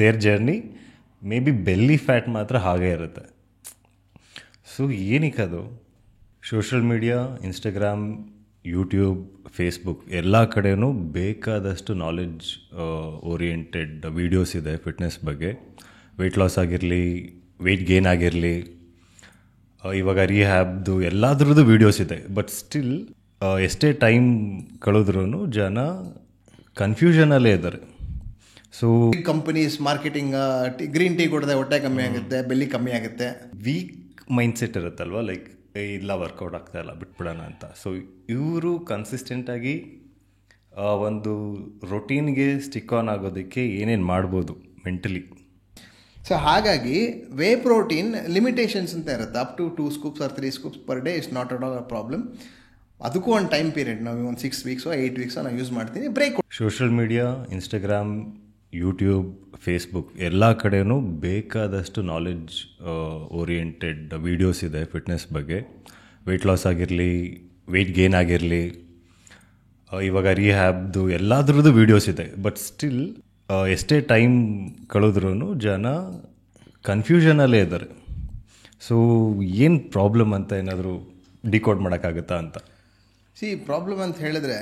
There journey may be belly fat ಮಾತ್ರ ಹಾಗೇ ಇರುತ್ತೆ. ಸೊ ಏನಕ್ಕದು social media, Instagram, YouTube, Facebook ಎಲ್ಲ ಕಡೆಯೂ ಬೇಕಾದಷ್ಟು ನಾಲೆಡ್ಜ್ ಓರಿಯೆಂಟೆಡ್ ವೀಡಿಯೋಸ್ ಇದೆ ಫಿಟ್ನೆಸ್ ಬಗ್ಗೆ. ವೆಯ್ಟ್ ಲಾಸ್ ಆಗಿರಲಿ, ವೆಯ್ಟ್ ಗೇನ್ ಆಗಿರಲಿ, ಇವಾಗ ರಿಹ್ಯಾಬ್ದು ಎಲ್ಲದ್ರದ್ದು ವೀಡಿಯೋಸ್ ಇದೆ. ಬಟ್ ಸ್ಟಿಲ್ ಎಷ್ಟೇ ಟೈಮ್ ಕಳೆದ್ರೂ ಜನ ಕನ್ಫ್ಯೂಷನಲ್ಲೇ ಇದ್ದಾರೆ. So companies marketing green tea ಕೊಡದೆ ಹೊಟ್ಟೆ ಕಮ್ಮಿ ಆಗುತ್ತೆ, ಬೆಲ್ಲಿ ಕಮ್ಮಿ ಆಗುತ್ತೆ. ವೀಕ್ ಮೈಂಡ್ಸೆಟ್ ಇರುತ್ತಲ್ವ, ಲೈಕ್ ಇಲ್ಲ ವರ್ಕೌಟ್ ಆಗ್ತಾ ಇಲ್ಲ ಬಿಟ್ಬಿಡೋಣ ಅಂತ. ಸೊ ಇವರು ಕನ್ಸಿಸ್ಟೆಂಟಾಗಿ ಒಂದು ರೊಟೀನ್ಗೆ ಸ್ಟಿಕ್ ಆನ್ ಆಗೋದಕ್ಕೆ ಏನೇನು ಮಾಡ್ಬೋದು ಮೆಂಟಲಿ. ಸೊ ಹಾಗಾಗಿ ವೇ ಪ್ರೋಟೀನ್ ಲಿಮಿಟೇಷನ್ಸ್ ಅಂತ ಇರುತ್ತೆ. Up to 2 scoops or 3 scoops per day is not at all a problem. ಅದಕ್ಕೂ ಒಂದು ಟೈಮ್ ಪೀರಿಯಡ್, ನಾವು ಒಂದು 6 weeks 8 weeks ನಾನು ಯೂಸ್ ಮಾಡ್ತೀನಿ. Break. Social media, Instagram, YouTube, Facebook ಎಲ್ಲ ಕಡೆಯೂ ಬೇಕಾದಷ್ಟು ನಾಲೆಡ್ಜ್ ಓರಿಯೆಂಟೆಡ್ ವೀಡಿಯೋಸ್ ಇದೆ ಫಿಟ್ನೆಸ್ ಬಗ್ಗೆ. ವೆಯ್ಟ್ ಲಾಸ್ ಆಗಿರಲಿ, ವೆಯ್ಟ್ ಗೇನ್ ಆಗಿರಲಿ, ಇವಾಗ ರಿಹ್ಯಾಬ್ದು ಎಲ್ಲದ್ರದ್ದು ವೀಡಿಯೋಸ್ ಇದೆ. ಬಟ್ ಸ್ಟಿಲ್ ಎಷ್ಟೇ ಟೈಮ್ ಕಳೆದ್ರೂ ಜನ ಕನ್ಫ್ಯೂಷನಲ್ಲೇ ಇದ್ದಾರೆ. ಸೊ ಏನು ಪ್ರಾಬ್ಲಮ್ ಅಂತ ಏನಾದರೂ ಡಿಕೋಡ್ ಮಾಡೋಕ್ಕಾಗುತ್ತಾ ಅಂತ. ಪ್ರಾಬ್ಲಮ್ ಅಂತ ಹೇಳಿದ್ರೆ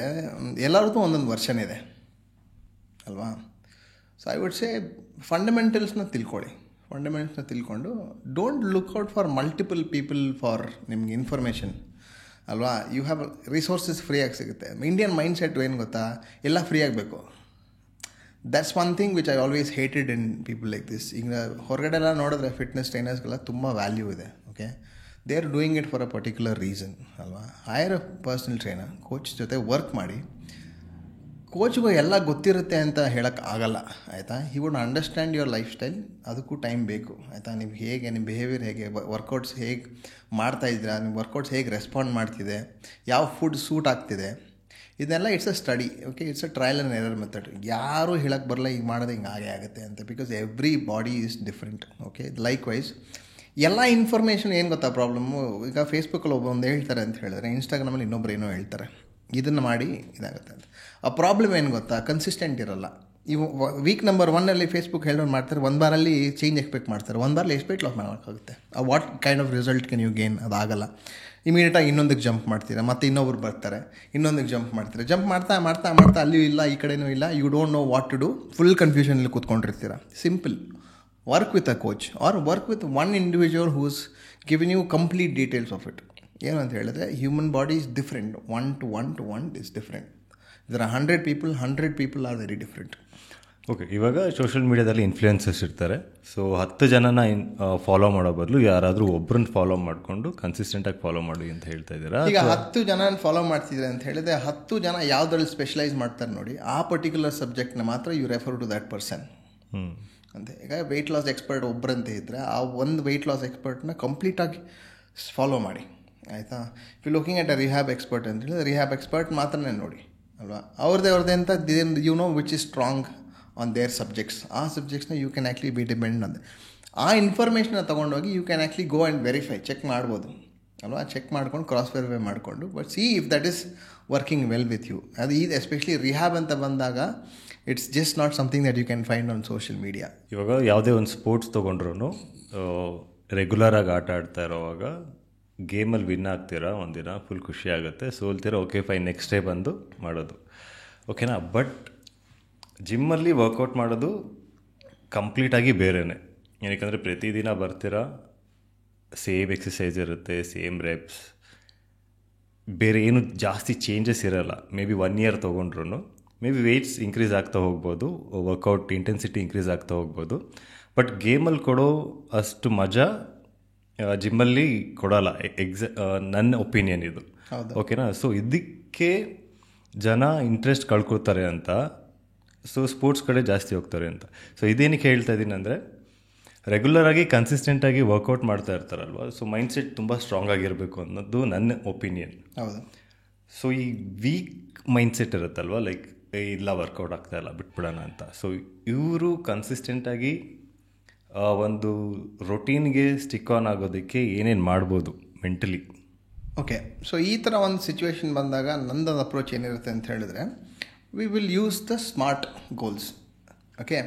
ಎಲ್ಲರದ್ದು ಒಂದೊಂದು ವರ್ಷನ್ ಇದೆ ಅಲ್ವಾ. ಸೊ ಐ ವುಡ್ ಸೇ ಫಂಡಮೆಂಟಲ್ಸ್ನ ತಿಳ್ಕೊಂಡು don't look out for multiple people for ನಿಮ್ಗೆ ಇನ್ಫಾರ್ಮೇಷನ್ ಅಲ್ವಾ. ಯು ಹ್ಯಾವ್ ರಿಸೋರ್ಸಸ್ ಫ್ರೀಯಾಗಿ ಸಿಗುತ್ತೆ. ಇಂಡಿಯನ್ ಮೈಂಡ್ ಸೆಟ್ ಏನು ಗೊತ್ತಾ, ಎಲ್ಲ ಫ್ರೀ ಆಗಬೇಕು. That's one thing which I always hated in people like this. ಈಗ ಹೊರಗಡೆ ಎಲ್ಲ ನೋಡಿದ್ರೆ ಫಿಟ್ನೆಸ್ ಟ್ರೈನರ್ಸ್ಗೆಲ್ಲ ತುಂಬ ವ್ಯಾಲ್ಯೂ ಇದೆ. Okay, they are doing it for a particular reason ಅಲ್ವಾ. Hire a personal trainer, coach ಜೊತೆ ವರ್ಕ್ ಮಾಡಿ. ಕೋಚ್ಗೂ ಎಲ್ಲ ಗೊತ್ತಿರುತ್ತೆ ಅಂತ ಹೇಳೋಕ್ಕೆ ಆಗಲ್ಲ ಆಯಿತಾ. He would understand your life style. ಅದಕ್ಕೂ ಟೈಮ್ ಬೇಕು ಆಯಿತಾ. ನೀವು ಹೇಗೆ, ನಿಮ್ಮ ಬಿಹೇವಿಯರ್ ಹೇಗೆ, ವರ್ಕೌಟ್ಸ್ ಹೇಗೆ ಮಾಡ್ತಾಯಿದ್ದೀರಾ, ನಿಮ್ಮ ವರ್ಕೌಟ್ಸ್ ಹೇಗೆ ರೆಸ್ಪಾಂಡ್ ಮಾಡ್ತಿದೆ, ಯಾವ ಫುಡ್ ಸೂಟ್ ಆಗ್ತಿದೆ, ಇದೆಲ್ಲ it's a study. Okay, it's a trial and error method. ಯಾರೂ ಹೇಳಕ್ಕೆ ಬರಲ್ಲ ಹಿಂಗೆ ಮಾಡೋದು ಹಿಂಗೆ ಹಾಗೆ ಆಗುತ್ತೆ ಅಂತ, because everybody is different. Okay, likewise ಎಲ್ಲ ಇನ್ಫಾರ್ಮೇಷನ್ ಏನು ಗೊತ್ತಾ ಪ್ರಾಬ್ಲಮ್ಮು. ಈಗ ಫೇಸ್ಬುಕ್ಕಲ್ಲಿ ಒಂದು ಹೇಳ್ತಾರೆ ಅಂತ ಹೇಳಿದ್ರೆ, ಇನ್ಸ್ಟಾಗ್ರಾಮಲ್ಲಿ ಇನ್ನೊಬ್ರು ಏನೋ ಹೇಳ್ತಾರೆ, ಇದನ್ನು ಮಾಡಿ ಇದಾಗುತ್ತೆ ಅಂತ. ಆ ಪ್ರಾಬ್ಲಮ್ ಏನು ಗೊತ್ತಾ, ಕನ್ಸಿಸ್ಟೆಂಟ್ ಇರೋಲ್ಲ. ಇವು ವೀಕ್ ನಂಬರ್ 1 ಫೇಸ್ಬುಕ್ ಹೇಳೋದು ಮಾಡ್ತಾರೆ, ಒಂದು ಬಾರಲ್ಲಿ ಚೇಂಜ್ ಎಕ್ಸ್ಪೆಕ್ಟ್ ಮಾಡ್ತಾರೆ. ಒಂದು ಬಾರಲ್ಲಿ ಎಷ್ಟು ವೆಯ್ಟ್ ಲಾಸ್ ಮಾಡೋಕ್ಕಾಗುತ್ತೆ, what kind of result can you gain, ಅದಾಗಲ್ಲ. ಇಮಿಡಿಯೇಟಾಗಿ ಇನ್ನೊಂದಕ್ಕೆ ಜಂಪ್ ಮಾಡ್ತೀರಾ, ಮತ್ತು ಇನ್ನೊಬ್ರು ಬರ್ತಾರೆ, ಇನ್ನೊಂದಕ್ಕೆ ಜಂಪ್ ಮಾಡ್ತೀರಾ. ಜಂಪ್ ಮಾಡ್ತಾ ಮಾಡ್ತಾ ಮಾಡ್ತಾ ಅಲ್ಲಿಯೂ ಇಲ್ಲ ಈ ಕಡೆಯೂ ಇಲ್ಲ, you don't know what to do, full ಕನ್ಫ್ಯೂಷನಲ್ಲಿ ಕೂತ್ಕೊಂಡಿರ್ತೀರ. Simple, work with a coach or work with one individual who's giving you complete details of it. ಏನು ಅಂತ ಹೇಳಿದ್ರೆ, human body is different. 1 to 1 to 1 is different. ಇದರ 100 people are very different. Okay, ಇವಾಗ social ಮೀಡಿಯಾದಲ್ಲಿ ಇನ್ಫ್ಲೂಯೆನ್ಸರ್ಸ್ ಇರ್ತಾರೆ. So 10 ಜನನ follow ಮಾಡೋ ಬದಲು ಯಾರಾದರೂ ಒಬ್ಬರನ್ನ ಫಾಲೋ ಮಾಡಿಕೊಂಡು ಕನ್ಸಿಸ್ಟೆಂಟಾಗಿ ಫಾಲೋ ಮಾಡಿ ಅಂತ ಹೇಳ್ತಾ ಇದ್ದೀರಾ. ಈಗ 10 ಜನ ಫಾಲೋ ಮಾಡ್ತಿದ್ರೆ ಅಂತ ಹೇಳಿದ್ರೆ, 10 ಜನ ಯಾವುದ್ರಲ್ಲಿ ಸ್ಪೆಷಲೈಸ್ ಮಾಡ್ತಾರೆ ನೋಡಿ, ಆ ಪರ್ಟಿಕ್ಯುಲರ್ ಸಬ್ಜೆಕ್ಟ್ನ ಮಾತ್ರ you refer to that person ಅಂತ. ಈಗ ವೆಯ್ಟ್ ಲಾಸ್ ಎಕ್ಸ್ಪರ್ಟ್ ಒಬ್ಬರಂತೆ ಇದ್ದರೆ, ಆ ಒಂದು ವೆಯ್ಟ್ ಲಾಸ್ ಎಕ್ಸ್ಪರ್ಟ್ನ ಕಂಪ್ಲೀಟಾಗಿ ಫಾಲೋ ಮಾಡಿ ಆಯಿತಾ. If you looking at a rehab expert ಅಂತ ಹೇಳಿದ್ರೆ, ರಿಹ್ಯಾಬ್ ಎಕ್ಸ್ಪರ್ಟ್ ಮಾತ್ರನೇ ನೋಡಿ ಅಲ್ವಾ. ಅವ್ರದ್ದೇ ಅಂತ you know which is strong on their subjects. ಆ ಸಬ್ಜೆಕ್ಟ್ಸ್ನ you can actually be depend on. ಆ ಇನ್ಫಾರ್ಮೇಷನ್ನ ತೊಗೊಂಡೋಗಿ you can actually go and verify, check ಮಾಡ್ಬೋದು ಅಲ್ವಾ. ಚೆಕ್ ಮಾಡ್ಕೊಂಡು ಕ್ರಾಸ್ ವೆರಿಫೈ ಮಾಡಿಕೊಂಡು, but see if that is working well with you. ಅದು ಇದು ಎಸ್ಪೆಷಲಿ ರಿಹ್ಯಾಬ್ ಅಂತ ಬಂದಾಗ it's just not something that you can find on social media. ಇವಾಗ ಯಾವುದೇ ಒಂದು ಸ್ಪೋರ್ಟ್ಸ್ ತೊಗೊಂಡ್ರು ರೆಗ್ಯುಲರಾಗಿ ಆಟ ಆಡ್ತಾ ಇರೋವಾಗ ಗೇಮಲ್ಲಿ ವಿನ್ ಆಗ್ತೀರಾ, ಒಂದಿನ ಫುಲ್ ಖುಷಿ ಆಗುತ್ತೆ, ಸೋಲ್ತೀರಾ, ಓಕೆ ಫೈನ್, ನೆಕ್ಸ್ಟ್ ಡೇ ಬಂದು ಮಾಡೋದು ಓಕೆನಾ. ಬಟ್ ಜಿಮ್ಮಲ್ಲಿ ವರ್ಕೌಟ್ ಮಾಡೋದು ಕಂಪ್ಲೀಟಾಗಿ ಬೇರೆಯೇ. ಏನಕ್ಕೆ ಪ್ರತಿದಿನ ಬರ್ತೀರಾ, ಸೇಮ್ ಎಕ್ಸಸೈಸ್ ಇರುತ್ತೆ, ಸೇಮ್ ರೆಪ್ಸ್, ಬೇರೆ ಏನು ಜಾಸ್ತಿ ಚೇಂಜಸ್ ಇರೋಲ್ಲ. ಮೇ ಬಿ 1 year ತೊಗೊಂಡ್ರು ಮೇ ಬಿ ವೆಯ್ಟ್ಸ್ ಇನ್ಕ್ರೀಸ್ ಆಗ್ತಾ ಹೋಗ್ಬೋದು, ವರ್ಕೌಟ್ ಇಂಟೆನ್ಸಿಟಿ ಇನ್ಕ್ರೀಸ್ ಆಗ್ತಾ ಹೋಗ್ಬೋದು. ಬಟ್ ಗೇಮಲ್ಲಿ ಕೊಡೋ ಅಷ್ಟು ಮಜಾ ಜಿಮ್ಮಲ್ಲಿ ಕೊಡೋಲ್ಲ. ನನ್ನ ಒಪಿನಿಯನ್ ಇದು, ಓಕೆನಾ. ಸೊ ಇದಕ್ಕೆ ಜನ ಇಂಟ್ರೆಸ್ಟ್ ಕಳ್ಕೊಳ್ತಾರೆ ಅಂತ, ಸೊ ಸ್ಪೋರ್ಟ್ಸ್ ಕಡೆ ಜಾಸ್ತಿ ಹೋಗ್ತಾರೆ ಅಂತ. ಸೊ ಇದೇನಕ್ಕೆ ಹೇಳ್ತಾ ಇದ್ದೀನಿ ಅಂದರೆ, ರೆಗ್ಯುಲರಾಗಿ ಕನ್ಸಿಸ್ಟೆಂಟಾಗಿ ವರ್ಕೌಟ್ ಮಾಡ್ತಾ ಇರ್ತಾರಲ್ವ, ಸೊ ಮೈಂಡ್ಸೆಟ್ ತುಂಬ ಸ್ಟ್ರಾಂಗ್ ಆಗಿರಬೇಕು ಅನ್ನೋದು ನನ್ನ ಒಪಿನಿಯನ್. ಹೌದು. ಸೊ ಈ ವೀಕ್ ಮೈಂಡ್ಸೆಟ್ ಇರುತ್ತಲ್ವ, ಲೈಕ್ ಇಲ್ಲ ವರ್ಕೌಟ್ ಆಗ್ತಾ ಇಲ್ಲ ಬಿಟ್ಬಿಡೋಣ ಅಂತ. ಸೊ ಇವರು ಕನ್ಸಿಸ್ಟೆಂಟಾಗಿ ಒಂದು ರೊಟೀನ್ಗೆ ಸ್ಟಿಕ್ ಆನ್ ಆಗೋದಕ್ಕೆ ಏನೇನು ಮಾಡ್ಬೋದು ಮೆಂಟಲಿ. ಓಕೆ, ಸೊ ಈ ಥರ ಒಂದು ಸಿಚುವೇಶನ್ ಬಂದಾಗ ನಂದೊಂದು ಅಪ್ರೋಚ್ ಏನಿರುತ್ತೆ ಅಂತ ಹೇಳಿದ್ರೆ, we will use the smart goals. Okay,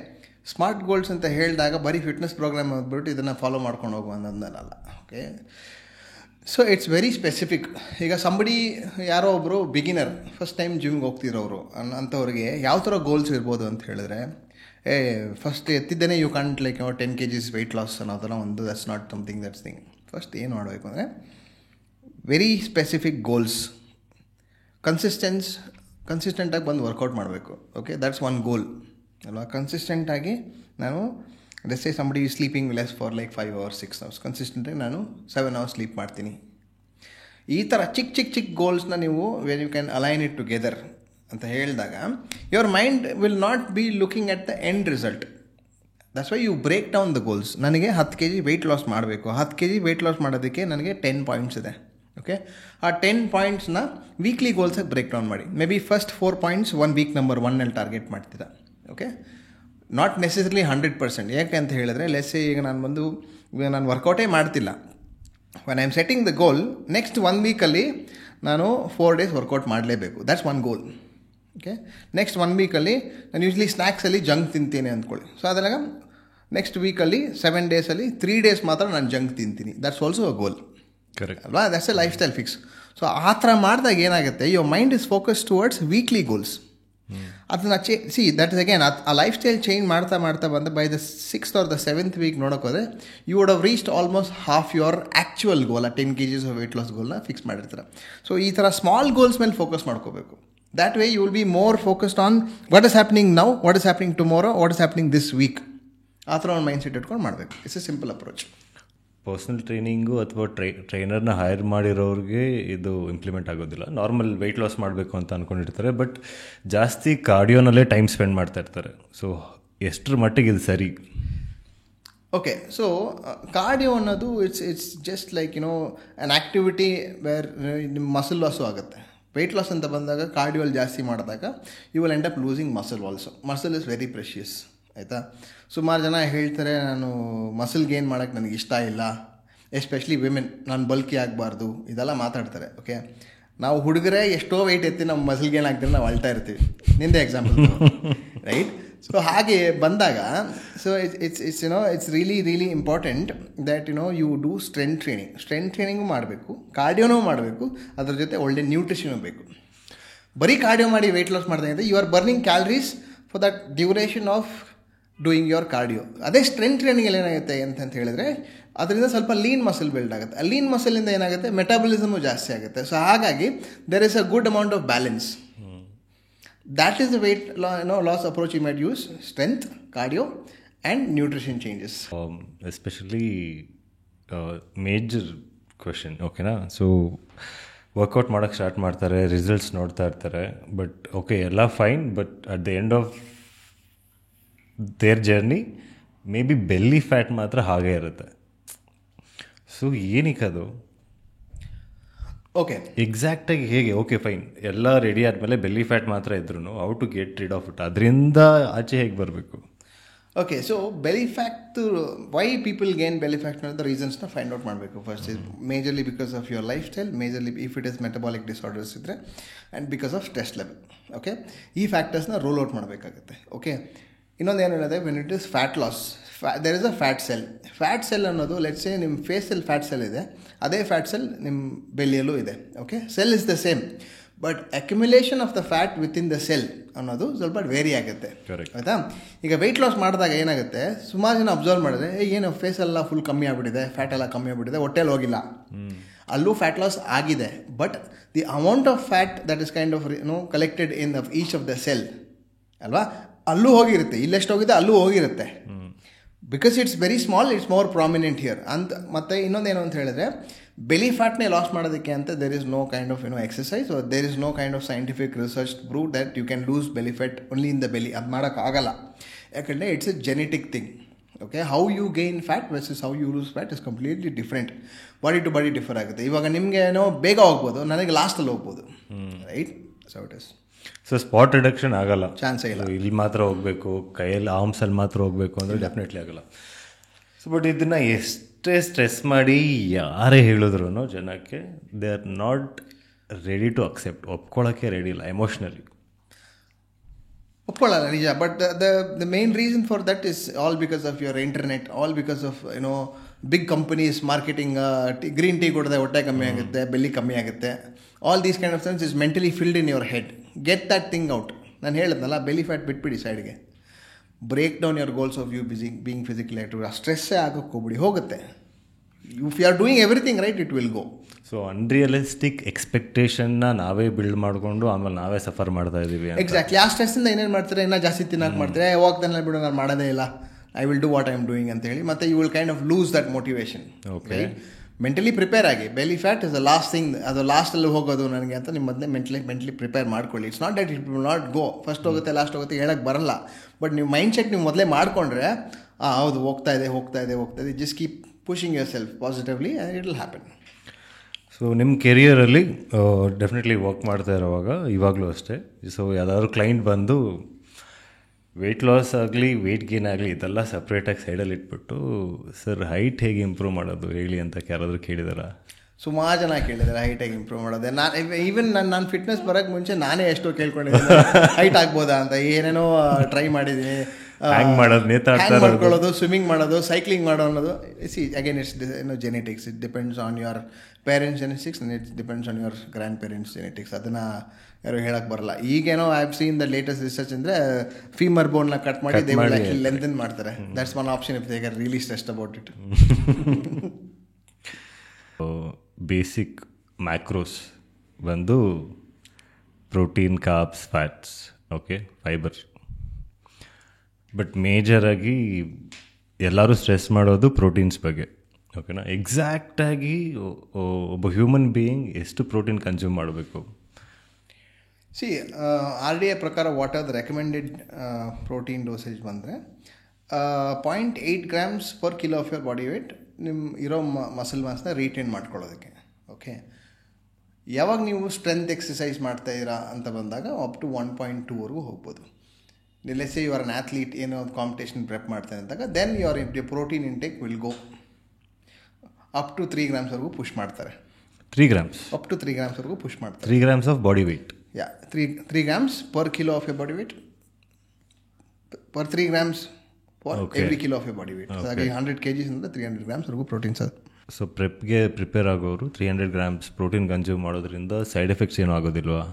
smart goals ಅಂತ ಹೇಳಿದಾಗ ಬರೀ ಫಿಟ್ನೆಸ್ ಪ್ರೋಗ್ರಾಮ್ ಅಂದ್ಬಿಟ್ಟು ಇದನ್ನು ಫಾಲೋ ಮಾಡ್ಕೊಂಡು ಹೋಗುವ ಅನ್ನೋದಲ್ಲ. Okay, so it's very specific. ಈಗ ಸಂಬಡಿ ಯಾರೋ ಒಬ್ಬರು ಬಿಗಿನರ್ ಫಸ್ಟ್ ಟೈಮ್ ಜಿಮ್ಗೆ ಹೋಗ್ತಿರೋರು ಅಂಥವ್ರಿಗೆ ಯಾವ ಥರ ಗೋಲ್ಸ್ ಇರ್ಬೋದು ಅಂತ ಹೇಳಿದ್ರೆ, ಫಸ್ಟ್ ಎತ್ತಿದ್ದೇನೆ you can't like 10 kgs weight loss ಅನ್ನೋದೆಲ್ಲ ಒಂದು, that's not something that's thing. First ಏನು ಮಾಡಬೇಕು ಅಂದರೆ ವೆರಿ ಸ್ಪೆಸಿಫಿಕ್ ಗೋಲ್ಸ್. ಕನ್ಸಿಸ್ಟೆಂಟಾಗಿ ಬಂದು ವರ್ಕೌಟ್ ಮಾಡಬೇಕು. ಓಕೆ, ದಟ್ಸ್ ಒನ್ ಗೋಲ್ ಅಲ್ವಾ. ಕನ್ಸಿಸ್ಟೆಂಟಾಗಿ ನಾನು say somebody sleeping less for like 5 hours 6 hours, ಕನ್ಸಿಸ್ಟೆಂಟಾಗಿ ನಾನು 7 hours ಸ್ಲೀಪ್ ಮಾಡ್ತೀನಿ. ಈ ಥರ ಚಿಕ್ಕ ಗೋಲ್ಸ್ನ ನೀವು when you can align it together ಅಂತ ಹೇಳಿದಾಗ your mind will not be looking at the end result. That's why you break down the goals. ನನಗೆ 10 kg ವೆಯ್ಟ್ ಲಾಸ್ ಮಾಡಬೇಕು. 10 kg ವೆಯ್ಟ್ ಲಾಸ್ ಮಾಡೋದಕ್ಕೆ ನನಗೆ 10 points ಇದೆ. ಓಕೆ, ಆ 10 pointsನ weekly ಗೋಲ್ಸಾಗಿ ಬ್ರೇಕ್ ಡೌನ್ ಮಾಡಿ. May be first 4 points 1 week number 1ನಲ್ಲಿ ಟಾರ್ಗೆಟ್ ಮಾಡ್ತೀರಾ. Okay, not necessary 100%. ಯಾಕೆ ಅಂತ ಹೇಳಿದ್ರೆ ಲೆಸ್ಸೇ ಈಗ ನಾನು ವರ್ಕೌಟೇ ಮಾಡ್ತಿಲ್ಲ, when I am setting the goal next 1 weekಲ್ಲಿ ನಾನು 4 days ವರ್ಕೌಟ್ ಮಾಡಲೇಬೇಕು. That's one goal. Okay, next 1 weekಲ್ಲಿ ನಾನು ಯೂಶ್ವಲಿ ಸ್ನ್ಯಾಕ್ಸಲ್ಲಿ ಜಂಕ್ ತಿಂತೀನಿ ಅಂದ್ಕೊಳ್ಳಿ. ಸೊ ಅದರಾಗ ನೆಕ್ಸ್ಟ್ ವೀಕಲ್ಲಿ 7 daysಲ್ಲಿ 3 days ಮಾತ್ರ ನಾನು ಜಂಕ್ ತಿಂತೀನಿ. That's also a goal. Correct ಅಲ್ವಾ? That's a life style fix. So ಆ ಥರ ಮಾಡಿದಾಗ ಏನಾಗುತ್ತೆ, your mind is focus towards weekly goals. ಅದನ್ನು ದಟ್ ಇಸ್ ಅಗೇನ್ ಆ ಲೈಫ್ ಸ್ಟೈಲ್ ಚೇಂಜ್ ಮಾಡ್ತಾ ಬಂದು by the 6th or the 7th week ನೋಡೋಕೋದ್ರೆ you would have reached almost half your actual goal, 10 kgs weight loss ಗೋಲ್ನ fix ಮಾಡಿರ್ತಾರೆ. So ಈ ಥರ small goals ಮೇಲೆ ಫೋಕಸ್ ಮಾಡ್ಕೋಬೇಕು. That way you will be more focused on what is happening now, what is happening tomorrow, what is happening this week. ಆ ಥರ ಒಂದು mind set ಇಟ್ಕೊಂಡು ಮಾಡಬೇಕು. It's a simple approach. Personal training ಅಥವಾ ಟ್ರೈನರ್ನ hire ಮಾಡಿರೋರಿಗೆ ಇದು implement ಆಗೋದಿಲ್ಲ. Normal weight loss ಮಾಡಬೇಕು ಅಂತ ಅಂದ್ಕೊಂಡಿರ್ತಾರೆ, ಬಟ್ ಜಾಸ್ತಿ ಕಾರ್ಡಿಯೋನಲ್ಲೇ ಟೈಮ್ ಸ್ಪೆಂಡ್ ಮಾಡ್ತಾ ಇರ್ತಾರೆ. ಸೊ ಎಷ್ಟರ ಮಟ್ಟಿಗೆ ಇದು ಸರಿ? ಓಕೆ, ಸೊ ಕಾರ್ಡಿಯೋ ಅನ್ನೋದು it's just like an activity where ನಿಮ್ಮ ಮಸಲ್ ಲಾಸು ಆಗುತ್ತೆ. ವೆಯ್ಟ್ ಲಾಸ್ ಅಂತ ಬಂದಾಗ ಕಾರ್ಡಿಯೋಲ್ ಜಾಸ್ತಿ ಮಾಡಿದಾಗ you will end up losing muscle also. Muscle is very precious. ಆಯಿತಾ? ಸುಮಾರು ಜನ ಹೇಳ್ತಾರೆ ನಾನು ಮಸಲ್ ಗೇನ್ ಮಾಡೋಕ್ಕೆ ನನಗೆ ಇಷ್ಟ ಇಲ್ಲ, ಎಸ್ಪೆಷಲಿ ವಿಮೆನ್, ನಾನು ಬಲ್ಕಿ ಆಗಬಾರ್ದು, ಇದೆಲ್ಲ ಮಾತಾಡ್ತಾರೆ. ಓಕೆ, ನಾವು ಹುಡುಗರೇ ಎಷ್ಟೋ ವೆಯ್ಟ್ ಎತ್ತಿ ನಮ್ಮ ಮಸಲ್ ಗೇನ್ ಆಗ್ತಿಲ್ಲ, ನಾವು ಅಳ್ತಾ ಇರ್ತೀವಿ. ನಿಂದೆ ಎಕ್ಸಾಂಪಲ್, ರೈಟ್? ಸೊ ಹಾಗೆ ಬಂದಾಗ so it's really important that you do strength training ಮಾಡಬೇಕು, ಕಾರ್ಡಿಯೋನೂ ಮಾಡಬೇಕು, ಅದ್ರ ಜೊತೆ ಒಳ್ಳೆ ನ್ಯೂಟ್ರಿಷನು ಬೇಕು. ಬರೀ ಕಾರ್ಡಿಯೋ ಮಾಡಿ ವೆಯ್ಟ್ ಲಾಸ್ ಮಾಡಿದಾಗ you are burning calories for that duration of doing your cardio. ಅದೇ ಸ್ಟ್ರೆಂತ್ ಟ್ರೈನಿಂಗಲ್ಲಿ ಏನಾಗುತ್ತೆ ಅಂತ ಹೇಳಿದ್ರೆ ಅದರಿಂದ ಸ್ವಲ್ಪ ಲೀನ್ ಮಸಲ್ ಬಿಲ್ಡ್ ಆಗುತ್ತೆ. ಆ ಲೀನ್ ಮಸಲಿಂದ ಏನಾಗುತ್ತೆ, ಮೆಟಾಬಲಿಸಮು ಜಾಸ್ತಿ ಆಗುತ್ತೆ. ಸೊ ಹಾಗಾಗಿ there is a good amount of balance. That is the weight loss approach you might use: strength, cardio and nutrition changes. Especially major question, ಓಕೆನಾ? ಸೊ ವರ್ಕೌಟ್ ಮಾಡೋಕ್ಕೆ start ಮಾಡ್ತಾರೆ, results ನೋಡ್ತಾ ಇರ್ತಾರೆ, ಬಟ್ ಓಕೆ ಎಲ್ಲ fine, but at the end of their journey may be belly fat ಮಾತ್ರ ಹಾಗೇ ಇರುತ್ತೆ. So ಏನಕ್ಕದು? ಓಕೆ, ಎಕ್ಸಾಕ್ಟಾಗಿ ಹೇಗೆ? ಓಕೆ ಫೈನ್, ಎಲ್ಲ ರೆಡಿ ಆದಮೇಲೆ ಬೆಲ್ಲಿ ಫ್ಯಾಟ್ ಮಾತ್ರ ಇದ್ರೂ how to get rid of it, ಅದರಿಂದ ಆಚೆ ಹೇಗೆ ಬರಬೇಕು? Okay, so belly fat, why people gain belly fat ಅನ್ನೋದು ರೀಸನ್ಸ್ನ ಫೈಂಡ್ ಔಟ್ ಮಾಡಬೇಕು. First is majorly because of your life style, majorly if it is metabolic disorders ಇದ್ದರೆ, and because of stress level. Okay, ಈ ಫ್ಯಾಕ್ಟರ್ಸ್ನ roll out ಮಾಡಬೇಕಾಗುತ್ತೆ. Okay, ಇನ್ನೊಂದು ಏನು ಹೇಳಿದೆ, when it is fat loss, there is a fat cell. Fat cell ಅನ್ನೋದು let's say ನಿಮ್ಮ ಫೇಸಲ್ಲಿ fat cell ಇದೆ, ಅದೇ ಫ್ಯಾಟ್ ಸೆಲ್ ನಿಮ್ಮ ಬೆಲ್ಲಿಯಲ್ಲೂ ಇದೆ. Okay, cell is the same, but accumulation of the fat within the cell ಅನ್ನೋದು ಸ್ವಲ್ಪ very ಆಗುತ್ತೆ. ಆಯಿತಾ? ಈಗ ವೆಯ್ಟ್ ಲಾಸ್ ಮಾಡಿದಾಗ ಏನಾಗುತ್ತೆ, ಸುಮಾರು ಜನ ಅಬ್ಸರ್ವ್ ಮಾಡಿದ್ರೆ ಏನು ಫೇಸೆಲ್ಲ ಫುಲ್ ಕಮ್ಮಿ ಆಗಿಬಿಟ್ಟಿದೆ, ಫ್ಯಾಟ್ ಎಲ್ಲ ಕಮ್ಮಿ ಆಗಿಬಿಟ್ಟಿದೆ, ಹೊಟ್ಟೆಲ್ಲಿ ಹೋಗಿಲ್ಲ, ಅಲ್ಲೂ ಫ್ಯಾಟ್ ಲಾಸ್ ಆಗಿದೆ, but the amount of fat that is kind of collected in each of the cell ಅಲ್ವಾ, ಅಲ್ಲೂ ಹೋಗಿರುತ್ತೆ, ಇಲ್ಲೆಷ್ಟು ಹೋಗಿದೆ ಅಲ್ಲೂ ಹೋಗಿರುತ್ತೆ. Because it's very small, it's more prominent here ಅಂತ. ಮತ್ತು ಇನ್ನೊಂದೇನು ಅಂತ ಹೇಳಿದ್ರೆ, ಬೆಲಿ ಫ್ಯಾಟ್ನೇ ಲಾಸ್ ಮಾಡೋದಕ್ಕೆ ಅಂತ there is no kind of exercise, or there is no kind of scientific research prove that you can lose belly fat only in the belly. ಅದು ಮಾಡೋಕ್ಕಾಗಲ್ಲ, ಯಾಕಂದರೆ it's a genetic thing. Okay, how you gain fat versus how you lose fat is completely different. Body to body differ ಆಗುತ್ತೆ. ಇವಾಗ ನಿಮಗೆ ಬೇಗ ಹೋಗ್ಬೋದು, ನನಗೆ ಲಾಸ್ಟಲ್ಲಿ ಹೋಗ್ಬೋದು, right? So it is. So spot reduction ಆಗಲ್ಲ, ಚಾನ್ಸೇ ಇಲ್ಲ. ಇಲ್ಲಿ ಮಾತ್ರ ಹೋಗಬೇಕು, ಕೈಯಲ್ಲಿ ಆರ್ಮ್ಸಲ್ಲಿ ಮಾತ್ರ ಹೋಗಬೇಕು ಅಂದರೆ ಡೆಫಿನೆಟ್ಲಿ ಆಗಲ್ಲ. ಸೊ ಬಟ್ ಇದನ್ನು ಎಷ್ಟೇ ಸ್ಟ್ರೆಸ್ ಮಾಡಿ ಯಾರೇ ಹೇಳಿದ್ರು ಜನಕ್ಕೆ they are not ready to accept, ಒಪ್ಕೊಳ್ಳೋಕ್ಕೆ ರೆಡಿ ಇಲ್ಲ ಎಮೋಷ್ನಲಿ. ಒಪ್ಕೊಳ್ಳಲ್ಲ ನಿಜ. But the main reason for that is all because of your internet, all because of big companies marketing. Green tea ಕೊಡದೆ ಹೊಟ್ಟೆ ಕಮ್ಮಿ ಆಗುತ್ತೆ, ಬೆಲ್ಲಿ ಕಮ್ಮಿ ಆಗುತ್ತೆ. All these kind of things is mentally filled in your head. Get that thing out. ನಾನು ಹೇಳಿದ್ನಲ್ಲ, belly fat ಬಿಟ್ಬಿಡಿ ಸೈಡ್ಗೆ. Break down your goals of you being physically active. ಆ ಸ್ಟ್ರೆಸ್ಸೇ ಆಗೋಕ್ಕೆ ಹೋಗ್ಬಿಡಿ, ಹೋಗುತ್ತೆ. If you are doing everything right, it will go. So unrealistic ಎಕ್ಸ್ಪೆಕ್ಟೇಷನ್ನ ನಾವೇ ಬಿಲ್ಡ್ ಮಾಡಿಕೊಂಡು ಆಮೇಲೆ ನಾವೇ ಸಫರ್ ಮಾಡ್ತಾ ಇದ್ದೀವಿ. ಎಕ್ಸಾಕ್ಟ್ಲಿ. ಆ ಸ್ಟ್ರೆಸ್ಸಿಂದ ಏನೇನು ಮಾಡ್ತಾರೆ, ಇನ್ನೂ ಜಾಸ್ತಿ ತಿನ್ನೋಕೆ ಮಾಡ್ತಾರೆ. ಹೋಗ್ತಾನೆ ಬಿಡು, ನಾನು ಮಾಡೋದೇ ಇಲ್ಲ, I will do what I am doing ಅಂತ ಹೇಳಿ. ಮತ್ತು you will kind of lose that motivation. Okay, mentally prepare ಆಗಿ. Belly fat is the last thing, ಅದು ಲಾಸ್ಟಲ್ಲಿ ಹೋಗೋದು ನನಗೆ ಅಂತ ನಿಮ್ಮ ಮೊದಲೇ ಮೆಂಟಲಿ ಪ್ರಿಪೇರ್ ಮಾಡ್ಕೊಳ್ಳಿ. It's not that it will not go, first ಹೋಗುತ್ತೆ ಲಾಸ್ಟ್ ಹೋಗುತ್ತೆ ಹೇಳಕ್ಕೆ ಬರಲ್ಲ. ಬಟ್ ನೀವು ಮೈಂಡ್ ಸೆಟ್ ನೀವು ಮೊದಲೇ ಮಾಡಿಕೊಂಡ್ರೆ, ಹೌದು ಹೋಗ್ತಾ ಇದೆ, just keep pushing your self positively and it will happen. So ನಿಮ್ಮ ಕೆರಿಯರಲ್ಲಿ ಡೆಫಿನೆಟ್ಲಿ ವರ್ಕ್ ಮಾಡ್ತಾ ಇರೋವಾಗ ಇವಾಗಲೂ ಅಷ್ಟೇ. ಸೊ ಯಾವ್ದಾದ್ರು ಕ್ಲೈಂಟ್ ಬಂದು ವೆಯ್ಟ್ ಲಾಸ್ ಆಗಲಿ ವೆಯ್ಟ್ ಗೇನ್ ಆಗಲಿ ಇದೆಲ್ಲ ಸಪ್ರೇಟಾಗಿ ಸೈಡಲ್ಲಿ ಇಟ್ಬಿಟ್ಟು, ಸರ್ ಹೈಟ್ ಹೇಗೆ ಇಂಪ್ರೂವ್ ಮಾಡೋದು ಹೇಳಿ ಅಂತ ಯಾರಾದರೂ ಕೇಳಿದಾರಾ? ಸುಮಾರು ಜನ ಕೇಳಿದ್ದಾರೆ ಹೈಟಾಗಿ ಇಂಪ್ರೂವ್ ಮಾಡೋದೆ. ನಾನು ಫಿಟ್ನೆಸ್ ಬರೋಕ್ಕೆ ಮುಂಚೆ ನಾನೇ ಎಷ್ಟೋ ಕೇಳ್ಕೊಂಡಿದ್ದೀನಿ ಹೈಟ್ ಆಗ್ಬೋದಾ ಅಂತ. ಏನೇನೋ ಟ್ರೈ ಮಾಡಿದ್ದೀನಿ. ಹ್ಯಾಂಗ್ ಮಾಡೋದು, ಮಾಡ್ಕೊಳ್ಳೋದು, ಸ್ವಿಮ್ಮಿಂಗ್ ಮಾಡೋದು, ಸೈಕ್ಲಿಂಗ್ ಮಾಡೋ ಅನ್ನೋದು. See again it's genetics. It depends on your parents genetics and it depends on your grand parents genetics. ಅದನ್ನು ಯಾರು ಹೇಳಕ್ಕೆ ಬರಲ್ಲ. ಈಗೇನೋ I have seen the latest research ಅಂದರೆ ಫೀಮರ್ ಬೋನ್ನ ಕಟ್ ಮಾಡಿ ದೇ ವಿಲ್ ಆಕ್ಚುಲಿ ಲೆಂಥನ್ ಮಾಡ್ತಾರೆ. That's one option if they are really stressed about it. Basic macros ಬಂದು protein, carbs, fats, okay, fibre. But ಮೇಜರಾಗಿ ಎಲ್ಲರೂ ಸ್ಟ್ರೆಸ್ ಮಾಡೋದು proteins ಬಗ್ಗೆ, ಓಕೆನಾ? ಎಕ್ಸಾಕ್ಟಾಗಿ ಒಬ್ಬ ಹ್ಯೂಮನ್ ಬೀಯಿಂಗ್ ಎಷ್ಟು ಪ್ರೋಟೀನ್ ಕನ್ಸ್ಯೂಮ್ ಮಾಡಬೇಕು? ಸಿ RDA ಪ್ರಕಾರ what are the recommended protein dosage ಬಂದರೆ 0.8 grams per kilo of your body weight ನಿಮ್ಮ ಇರೋ ಮಸಲ್ ಮಾಸ್ನ ರೀಟೈನ್ ಮಾಡ್ಕೊಳ್ಳೋದಕ್ಕೆ. ಓಕೆ, ಯಾವಾಗ ನೀವು ಸ್ಟ್ರೆಂತ್ ಎಕ್ಸಸೈಸ್ ಮಾಡ್ತಾಯಿದ್ದೀರಾ ಅಂತ ಬಂದಾಗ ಅಪ್ ಟು 1.2ವರೆಗೂ ಹೋಗ್ಬೋದು. Let's say you are an athlete, ಏನೋ ಒಂದು ಕಾಂಪಿಟೇಷನ್ ಪ್ರೆಪ್ ಮಾಡ್ತಾನೆ ಅಂದಾಗ then your protein intake will go up to 3 grams push ಮಾಡ್ತಾರೆ. 3 grams? Up to 3 grams push ಮಾಡ್ತಾರೆ. 3 grams of body weight? Yeah, 3 grams per kilo of your body weight, per 3 grams for every kilo of your body weight. ಹಾಗಾಗಿ 100 kgs ಅಂದರೆ 300 grams proteins ಅದು. So ಪ್ರೆಪ್ಗೆ prepare ಆಗೋರು 300 grams protein consume ಮಾಡೋದ್ರಿಂದ side effects ಏನೂ ಆಗೋದಿಲ್ವಾ?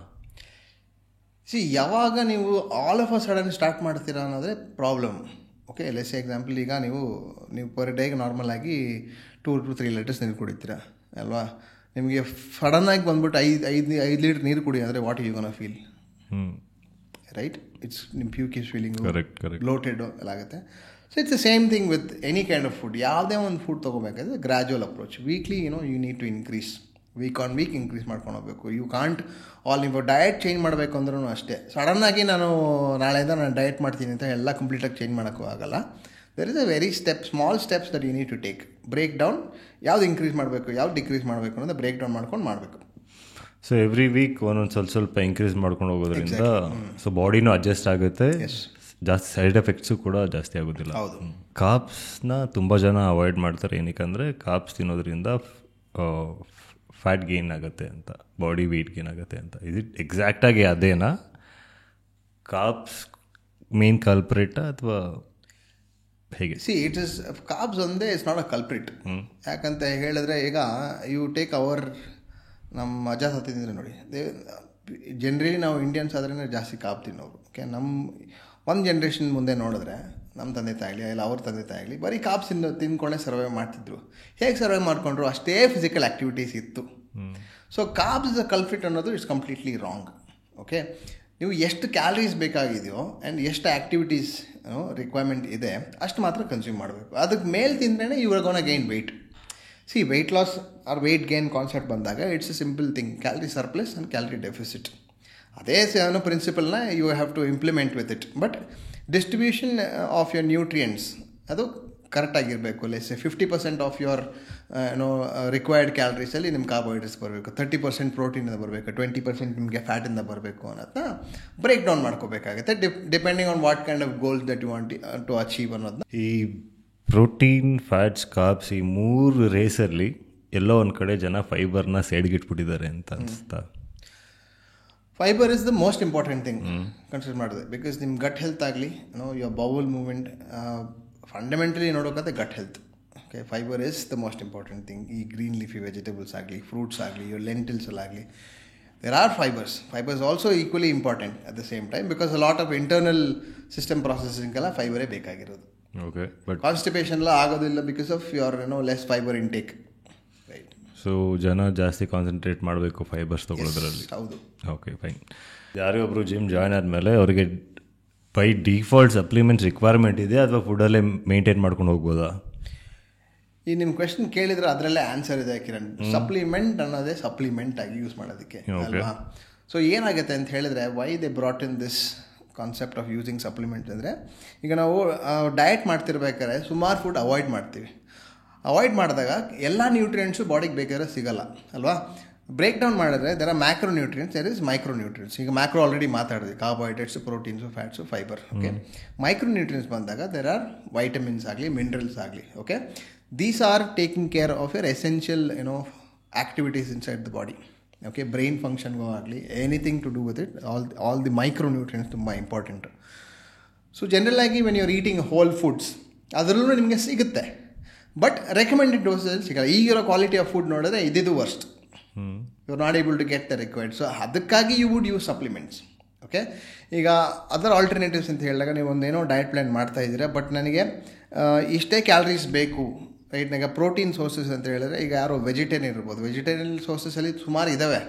C ಯಾವಾಗ ನೀವು all of a sudden start ಮಾಡ್ತೀರಾ ಅನ್ನೋದೇ problem. Okay, less example, ಈಗ ನೀವು ಪರ್ ಡೇಗೆ ನಾರ್ಮಲ್ ಆಗಿ 2 to 3 ಲೀಟರ್ಸ್ ನೀರು ಕುಡಿತೀರಾ ಅಲ್ವಾ? ನಿಮಗೆ ಸಡನ್ನಾಗಿ ಬಂದ್ಬಿಟ್ಟು 5 ಲೀಟರ್ ನೀರು ಕುಡಿ ಅಂದರೆ what you gonna feel, right? It's ನಿಮ್ಮ ಪ್ಯೂಕ್ ಈಸ್ ಫೀಲಿಂಗು, ಬ್ಲೋಟೆಡು ಎಲ್ಲ ಆಗುತ್ತೆ. So it's the same thing with any kind of food. ಯಾವುದೇ ಒಂದು ಫುಡ್ ತೊಗೋಬೇಕಾದ್ರೆ gradual approach. Weekly you need to increase, week on week increase ಮಾಡ್ಕೊಂಡು ಹೋಗಬೇಕು. You can't ನೀವು diet change ಮಾಡಬೇಕು ಅಂದ್ರೂ ಅಷ್ಟೇ ಸಡನ್ನಾಗಿ ನಾನು ನಾಳೆಯಿಂದ ನಾನು ಡಯಟ್ ಮಾಡ್ತೀನಿ ಅಂತ ಎಲ್ಲ ಕಂಪ್ಲೀಟಾಗಿ ಚೇಂಜ್ ಮಾಡೋಕ್ಕೂ ಆಗಲ್ಲ. There is a very small steps that you need to take. Break down, ಯಾವ್ದು ಇನ್ಕ್ರೀಸ್ ಮಾಡಬೇಕು, ಯಾವ್ದು ಡಿಕ್ರೀಸ್ ಮಾಡಬೇಕು ಅನ್ನೋದು ಬ್ರೇಕ್ ಡೌನ್ ಮಾಡ್ಕೊಂಡು ಮಾಡಬೇಕು. ಸೊ ಎವ್ರಿ ವೀಕ್ ಒಂದೊಂದು ಸ್ವಲ್ಪ ಇನ್ಕ್ರೀಸ್ ಮಾಡ್ಕೊಂಡು ಹೋಗೋದ್ರಿಂದ ಸೊ ಬಾಡಿನೂ ಅಡ್ಜಸ್ಟ್ ಆಗುತ್ತೆ, ಜಾಸ್ತಿ ಸೈಡ್ ಎಫೆಕ್ಟ್ಸು ಕೂಡ ಜಾಸ್ತಿ ಆಗೋದಿಲ್ಲ. ಹೌದು. ಕಾರ್ಬ್ಸ್ನ ತುಂಬ ಜನ ಅವಾಯ್ಡ್ ಮಾಡ್ತಾರೆ. ಏನಕ್ಕೆ ಕಾರ್ಬ್ಸ್ ತಿನ್ನೋದ್ರಿಂದ ಫ್ಯಾಟ್ ಗೇನ್ ಆಗುತ್ತೆ ಅಂತ, ಬಾಡಿ ವೆಯ್ಟ್ ಗೇನ್ ಆಗುತ್ತೆ ಅಂತ. ಇದು ಎಕ್ಸಾಕ್ಟಾಗಿ ಅದೇನಾ? ಕಾರ್ಬ್ಸ್ ಮೇನ್ ಕಲ್ಪ್ರಿಟಾ ಅಥವಾ ಹೇಗೆ? ಸಿ ಇಟ್ ಇಸ್ ಕಾರ್ಬ್ಸ್ ಒಂದೇ, ಇಟ್ಸ್ ನಾಟ್ ಅ ಕಲ್ಪ್ರಿಟ್. ಯಾಕಂತ ಹೇಳಿದ್ರೆ ಈಗ ಯು ಟೇಕ್ ಅವರ್ ನಮ್ಮ ಅಜ್ಜ ಸತ್ತಿದ್ರೆ ನೋಡಿ, ಜನರಲಿ ನಾವು ಇಂಡಿಯನ್ಸ್ ಆದ್ರೇ ಜಾಸ್ತಿ ಕಾರ್ಬ್ ತಿನ್ನೋರು. ಓಕೆ, ನಮ್ಮ ಒಂದು ಜನ್ರೇಷನ್ ಮುಂದೆ ನೋಡಿದ್ರೆ ನಮ್ಮ ತಂದೆ ತಾಯಿ ಆಗಲಿ ಇಲ್ಲ ಅವ್ರ ತಂದೆ ತಾಯಿ ಆಗಲಿ ಬರೀ ಕಾರ್ಬ್ಸ್ ತಿನ್ಕೊಂಡೇ ಸರ್ವೈವ್ ಮಾಡ್ತಿದ್ರು. ಹೇಗೆ ಸರ್ವೈವ್ ಮಾಡಿಕೊಂಡ್ರು? ಅಷ್ಟೇ ಫಿಸಿಕಲ್ ಆ್ಯಕ್ಟಿವಿಟೀಸ್ ಇತ್ತು. So carbs is a culprit ಅನ್ನೋದು ಇಟ್ಸ್ ಕಂಪ್ಲೀಟ್ಲಿ ರಾಂಗ್. ಓಕೆ, ನೀವು ಎಷ್ಟು ಕ್ಯಾಲರೀಸ್ ಬೇಕಾಗಿದೆಯೋ ಆ್ಯಂಡ್ ಎಷ್ಟು ಆ್ಯಕ್ಟಿವಿಟೀಸ್ ರಿಕ್ವೈರ್ಮೆಂಟ್ ಇದೆ ಅಷ್ಟು ಮಾತ್ರ ಕನ್ಸ್ಯೂಮ್ ಮಾಡಬೇಕು. ಅದಕ್ಕೆ ಮೇಲೆ ತಿಂದ್ರೇ you are gonna gain weight. See weight loss or weight gain concept ಬಂದಾಗ it's a simple thing, calorie surplus and calorie deficit. ಅದೇ ಅನ್ನೋ ಪ್ರಿನ್ಸಿಪಲ್ನ you have to implement with it. But distribution of your nutrients ಅದು ಕರೆಕ್ಟಾಗಿರಬೇಕು. Less 50% of your required ಕ್ಯಾಲರೀಸಲ್ಲಿ ನಿಮ್ಮ carbohydrates ಬರಬೇಕು, 30% ಪ್ರೋಟೀನಿಂದ ಬರಬೇಕು, 20% ನಿಮಗೆ ಫ್ಯಾಟಿಂದ ಬರಬೇಕು ಅನ್ನೋದನ್ನ ಬ್ರೇಕ್ ಡೌನ್ ಮಾಡ್ಕೋಬೇಕಾಗುತ್ತೆ. Depending on what kind of goals that you want to achieve ಅನ್ನೋದನ್ನ. ಈ ಪ್ರೋಟೀನ್, ಫ್ಯಾಟ್ಸ್, ಕಾರ್ಬ್ಸ್ ಈ 3 ರೇಸಲ್ಲಿ ಎಲ್ಲೋ ಒಂದು ಕಡೆ ಜನ ಫೈಬರ್ನ ಸೈಡ್ಗೆ ಇಟ್ಬಿಟ್ಟಿದ್ದಾರೆ ಅಂತ ಅನಿಸ್ತಾ? Fibre is the most important thing consider ಮಾಡಿದೆ. ಬಿಕಾಸ್ ನಿಮ್ಮ ಗಟ್ ಹೆಲ್ತ್ ಆಗಲಿ ಯುವರ್ ಬೌಲ್ ಮೂವ್ಮೆಂಟ್ ಫಂಡಮೆಂಟಲಿ ನೋಡೋಕಂತೆ gut health. Okay, fibre is the most important thing. ಈ ಗ್ರೀನ್ ಲೀಫಿ ವೆಜಿಟೇಬಲ್ಸ್ ಆಗಲಿ, ಫ್ರೂಟ್ಸ್ ಆಗಲಿ, your ಲೆಂಟಿಲ್ಸಲ್ಲಾಗಲಿ, there are fibers. Fibers also equally important at the same time because a lot of internal system processing ಎಲ್ಲ ಫೈಬರೇ ಬೇಕಾಗಿರೋದು. Okay, but constipation ಎಲ್ಲ ಆಗೋದಿಲ್ಲ because of your less fibre intake. Right. So ಜನ ಜಾಸ್ತಿ concentrate ಮಾಡಬೇಕು fibres ತೊಗೊಳೋದ್ರಲ್ಲಿ. ಹೌದು. Okay, fine. ಯಾರೇ ಒಬ್ಬರು ಜಿಮ್ ಜಾಯ್ನ್ ಆದಮೇಲೆ ಅವರಿಗೆ ಬೈ ಡಿಫಾಲ್ಟ್ ಸಪ್ಲಿಮೆಂಟ್ಸ್ ರಿಕ್ವೈರ್ಮೆಂಟ್ ಇದೆ ಅಥವಾ ಫುಡ್ಡಲ್ಲೇ ಮೇಂಟೈನ್ ಮಾಡ್ಕೊಂಡು ಹೋಗ್ಬೋದಾ? ಈ ನಿಮ್ಮ ಕ್ವೆಶ್ಚನ್ ಕೇಳಿದ್ರೆ ಅದರಲ್ಲೇ ಆನ್ಸರ್ ಇದೆ ಕಿರಣ್. ಸಪ್ಲಿಮೆಂಟ್ ಅನ್ನೋದೇ ಸಪ್ಲಿಮೆಂಟ್ ಆಗಿ ಯೂಸ್ ಮಾಡೋದಕ್ಕೆ ಅಲ್ವಾ? ಸೊ ಏನಾಗುತ್ತೆ ಅಂತ ಹೇಳಿದ್ರೆ, why they brought in this concept of using supplement ಅಂದರೆ, ಈಗ ನಾವು ಡಯಟ್ ಮಾಡ್ತಿರ್ಬೇಕಾದ್ರೆ ಸುಮಾರು ಫುಡ್ ಅವಾಯ್ಡ್ ಮಾಡ್ತೀವಿ. ಅವಾಯ್ಡ್ ಮಾಡಿದಾಗ ಎಲ್ಲ ನ್ಯೂಟ್ರಿಯೆಂಟ್ಸು ಬಾಡಿಗೆ ಬೇಕಾದ್ರೆ ಸಿಗಲ್ಲ ಅಲ್ವಾ? ಬ್ರೇಕ್ ಡೌನ್ ಮಾಡಿದ್ರೆ there are macro nutrients, there is micro nutrients. ಈಗ ಮ್ಯಾಕ್ರೋ ಆಲ್ರೆಡಿ ಮಾತಾಡಿದ್ವಿ, carbohydrates, proteins, fats, fibre. Okay, micro nutrients ಬಂದಾಗ ದೆರ್ ಆರ್ ವೈಟಮಿನ್ಸ್ ಆಗಲಿ, ಮಿನರಲ್ಸ್ ಆಗಲಿ. Okay, these are taking care of your essential activities inside the body. Okay, brain function go agli, anything to do with it, all the micronutrients tumba important. So generally when you are eating whole foods adrallu nimge sigutte, but recommended dosage sigala. Igiro quality of food nodidre ididu worst. You are not able to get the required, so adakkagi you would use supplements. Okay, ಈಗ other alternatives ಅಂತ ಹೇಳಿದಾಗ ನೀವು ಒಂದೇನೋ diet plan ಮಾಡ್ತಾ ಇದ್ದೀರಾ, but ನನಗೆ ಇಷ್ಟೇ calories ಬೇಕು, ರೈಟ್? ನನಗೆ ಪ್ರೋಟೀನ್ ಸೋರ್ಸಸ್ ಅಂತ ಹೇಳಿದ್ರೆ, ಈಗ ಯಾರೋ ವೆಜಿಟೇರಿಯನ್ ಇರ್ಬೋದು, ವೆಜಿಟೇರಿಯನ್ ಸೋರ್ಸಸಲ್ಲಿ ಸುಮಾರು ಇದ್ದಾವೆ,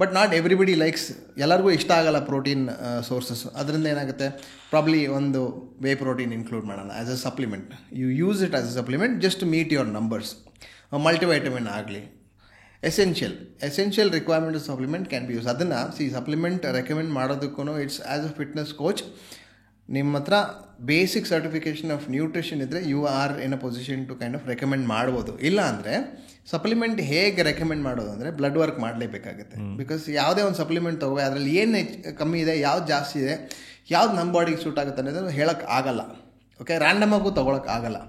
ಬಟ್ ನಾಟ್ ಎವ್ರಿಬಡಿ ಲೈಕ್ಸ್, ಎಲ್ಲರಿಗೂ ಇಷ್ಟ ಆಗಲ್ಲ ಪ್ರೋಟೀನ್ ಸೋರ್ಸಸ್. ಅದರಿಂದ ಏನಾಗುತ್ತೆ, ಪ್ರಾಬ್ಲಿ ಒಂದು ವೇ ಪ್ರೋಟೀನ್ ಇನ್ಕ್ಲೂಡ್ ಮಾಡೋಣ as a supplement. You use it as a supplement just to meet your numbers. Multivitamin ಆಗಲಿ, essential requirement supplement can be use. ಅದನ್ನು supplement recommend ಮಾಡೋದಕ್ಕೂ it's as a fitness coach. ನಿಮ್ಮ ಹತ್ರ basic certification of nutrition ಇದ್ದರೆ you are in a position to kind of recommend ಮಾಡ್ಬೋದು. ಇಲ್ಲ ಅಂದರೆ supplement ಹೇಗೆ ರೆಕಮೆಂಡ್ ಮಾಡೋದು ಅಂದರೆ ಬ್ಲಡ್ ವರ್ಕ್ ಮಾಡಲೇಬೇಕಾಗುತ್ತೆ. ಬಿಕಾಸ್ ಯಾವುದೇ ಒಂದು ಸಪ್ಲಿಮೆಂಟ್ ತೊಗೋ, ಅದರಲ್ಲಿ ಏನು ಕಮ್ಮಿ ಇದೆ, ಯಾವ್ದು ಜಾಸ್ತಿ ಇದೆ, ಯಾವ್ದು ನಮ್ಮ ಬಾಡಿಗೆ ಸೂಟ್ ಆಗುತ್ತೆ ಅನ್ನೋದು ಹೇಳೋಕ್ಕೆ ಆಗಲ್ಲ. ಓಕೆ, ರ್ಯಾಂಡಮ್ ಆಗೂ ತೊಗೊಳಕ್ಕೆ ಆಗಲ್ಲ.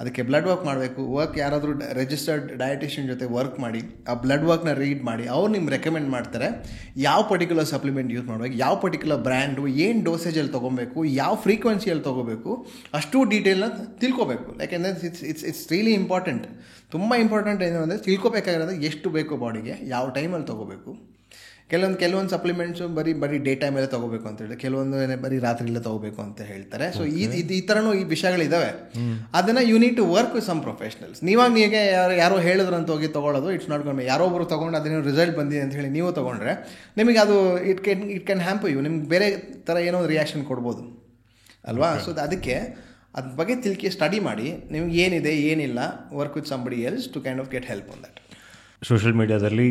ಅದಕ್ಕೆ ಬ್ಲಡ್ ವರ್ಕ್ ಮಾಡಬೇಕು. ಯಾರಾದರೂ ರಿಜಿಸ್ಟರ್ಡ್ ಡಯಟಿಷಿಯನ್ ಜೊತೆ ವರ್ಕ್ ಮಾಡಿ ಆ ಬ್ಲಡ್ ವರ್ಕ್ನ ರೀಡ್ ಮಾಡಿ ಅವ್ರು ನಿಮ್ಗೆ ರೆಕಮೆಂಡ್ ಮಾಡ್ತಾರೆ ಯಾವ ಪರ್ಟಿಕ್ಯುಲರ್ ಸಪ್ಲಿಮೆಂಟ್ ಯೂಸ್ ಮಾಡಬೇಕು, ಯಾವ ಪರ್ಟಿಕ್ಯುಲರ್ ಬ್ರ್ಯಾಂಡು, ಏನು ಡೋಸೇಜಲ್ಲಿ ತೊಗೊಬೇಕು, ಯಾವ ಫ್ರೀಕ್ವೆನ್ಸಿಯಲ್ಲಿ ತೊಗೋಬೇಕು, ಅಷ್ಟು ಡೀಟೇಲ್ನ ತಿಳ್ಕೊಬೇಕು. ಯಾಕೆಂದರೆ ಇಟ್ಸ್ ರಿಯಲಿ ಇಂಪಾರ್ಟೆಂಟ್. ತುಂಬ ಇಂಪಾರ್ಟೆಂಟ್ ಏನು ಅಂದರೆ ತಿಳ್ಕೊಬೇಕಾಗಿರೋದು ಎಷ್ಟು ಬೇಕು ಬಾಡಿಗೆ, ಯಾವ ಟೈಮಲ್ಲಿ ತೊಗೋಬೇಕು. ಕೆಲವೊಂದು ಸಪ್ಲಿಮೆಂಟ್ಸು ಬರೀ ಡೇ ಟೈಮಲ್ಲೇ ತೊಗೋಬೇಕು ಅಂತ ಹೇಳಿ, ಕೆಲವೊಂದು ಬರೀ ರಾತ್ರಿಯಲ್ಲೇ ತೊಗೋಬೇಕು ಅಂತ ಹೇಳ್ತಾರೆ. ಸೊ ಈ ಥರನೂ ಈ ವಿಷಯಗಳಿದ್ದಾವೆ. ಅದನ್ನು you need to work with some professionals. ನೀಗೆ ಯಾರೋ ಹೇಳಿದ್ರು ಅಂತ ಹೋಗಿ ತೊಗೊಳ್ಳೋದು ಇಟ್ಸ್ ನಾಟ್ ಗೋನ್. ಯಾರೋ ಒಬ್ಬರು ತೊಗೊಂಡು ಅದೇನೋ ರಿಸಲ್ಟ್ ಬಂದಿದೆ ಅಂತ ಹೇಳಿ ನೀವು ತೊಗೊಂಡ್ರೆ ನಿಮಗೆ ಅದು ಇಟ್ ಕ್ಯಾನ್ ಹ್ಯಾಂಪ್ ಯು. ನಿಮ್ಗೆ ಬೇರೆ ಥರ ಏನೋ ಒಂದು ರಿಯಾಕ್ಷನ್ ಕೊಡ್ಬೋದು ಅಲ್ವಾ? ಸೊ ಅದಕ್ಕೆ ಅದ್ರ ಬಗ್ಗೆ ಸ್ಟಡಿ ಮಾಡಿ ನಿಮ್ಗೆ ಏನಿದೆ ಏನಿಲ್ಲ, work with somebody else to kind of get help on that. Social ಮೀಡಿಯಾದಲ್ಲಿ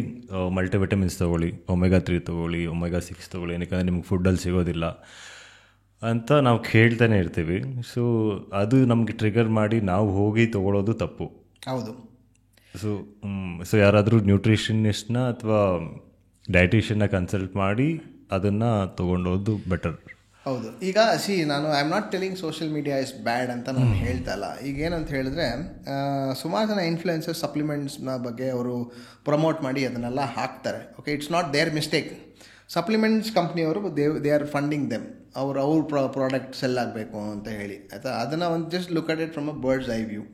ಮಲ್ಟಿವಿಟಮಿನ್ಸ್ ತೊಗೊಳ್ಳಿ, ಒಮೆಗಾ 3 ತೊಗೊಳ್ಳಿ, ಒಮೆಗಾ 6 ತೊಗೊಳ್ಳಿ, ಏನಕ್ಕೆ ನಿಮ್ಗೆ ಫುಡ್ಡಲ್ಲಿ ಸಿಗೋದಿಲ್ಲ ಅಂತ ನಾವು ಕೇಳ್ತಾನೆ ಇರ್ತೀವಿ. ಸೊ ಅದು ನಮಗೆ ಟ್ರಿಗರ್ ಮಾಡಿ ನಾವು ಹೋಗಿ ತೊಗೊಳ್ಳೋದು ತಪ್ಪು. ಹೌದು. ಸೊ ಯಾರಾದರೂ ನ್ಯೂಟ್ರಿಷನಿಸ್ಟ್ನ ಅಥವಾ ಡಯಟಿಷಿಯನ್ನ ಕನ್ಸಲ್ಟ್ ಮಾಡಿ ಅದನ್ನು ತೊಗೊಂಡೋದು ಬೆಟರ್. ಹೌದು. ಈಗ ನಾನು I am not telling social media is bad ಅಂತ ನಾನು ಹೇಳ್ತಾ ಇಲ್ಲ. ಈಗ ಏನಂತ ಹೇಳಿದ್ರೆ, ಸುಮಾರು ಜನ ಇನ್ಫ್ಲುಯೆನ್ಸರ್ಸ್ ಸಪ್ಲಿಮೆಂಟ್ಸ್ನ ಬಗ್ಗೆ ಅವರು ಪ್ರಮೋಟ್ ಮಾಡಿ ಅದನ್ನೆಲ್ಲ ಹಾಕ್ತಾರೆ. Okay, it's not their mistake. Supplements ಕಂಪ್ನಿಯವರು ದೇ ಆರ್ ಫಂಡಿಂಗ್ ದೆಮ್. ಅವ್ರ ಪ್ರಾಡಕ್ಟ್ ಸೆಲ್ ಆಗಬೇಕು ಅಂತ ಹೇಳಿ, ಆಯಿತಾ? ಅದನ್ನು ಒಂದು just look at it from a bird's eye view.